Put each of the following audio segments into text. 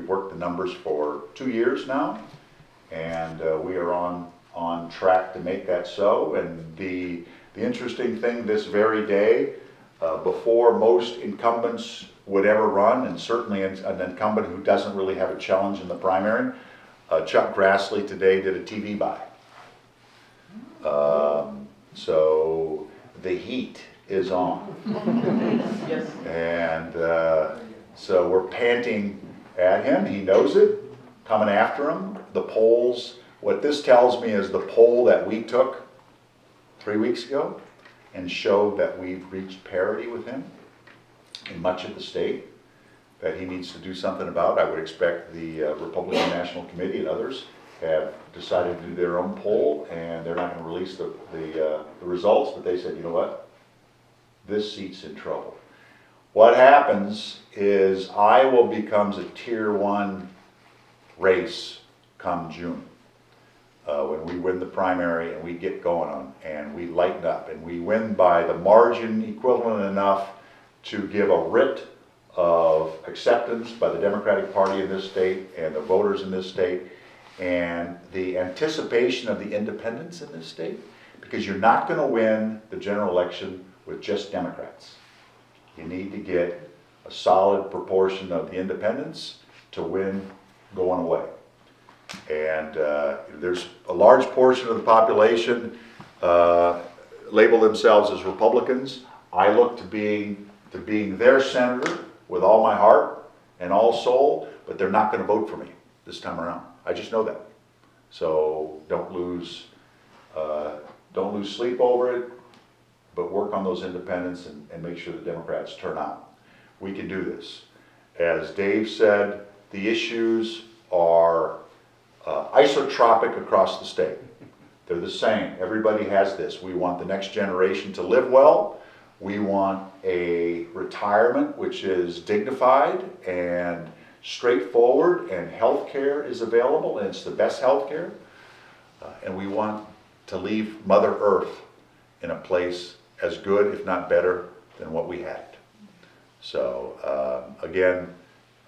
We've worked the numbers for 2 years now, and we are on track to make that so. And the interesting thing this very day, before most incumbents would ever run, and certainly an incumbent who doesn't really have a challenge in the primary, Chuck Grassley today did a TV buy. So the heat is on. Yes. And so we're panting at him. He knows it, coming after him. The polls, what this tells me is the poll that we took 3 weeks ago and showed that we've reached parity with him in much of the state, that he needs to do something about. I would expect the Republican National Committee and others have decided to do their own poll, and they're not going to release the results, but they said, you know what, this seat's in trouble. What happens is Iowa becomes a tier 1 race come June. When we win the primary and we get going on and we lighten up and we win by the margin equivalent enough to give a writ of acceptance by the Democratic Party in this state and the voters in this state, and the anticipation of the independents in this state, because you're not going to win the general election with just Democrats. You need to get a solid proportion of the independents to win going away. And there's a large portion of the population label themselves as Republicans. I look to being their senator with all my heart and all soul, but they're not going to vote for me this time around. I just know that. So don't lose sleep over it, but work on those independents and make sure the Democrats turn out. We can do this. As Dave said, the issues are isotropic across the state. They're the same. Everybody has this. We want the next generation to live well. We want a retirement which is dignified and straightforward, and health care is available, and it's the best health care. And we want to leave Mother Earth in a place as good, if not better, than what we had. So again,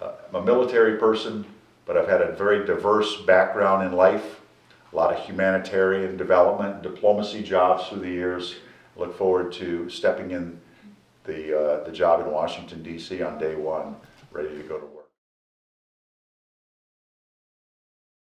I'm a military person, but I've had a very diverse background in life, a lot of humanitarian development, diplomacy jobs through the years. Look forward to stepping in the job in Washington, D.C. on day one, ready to go to work.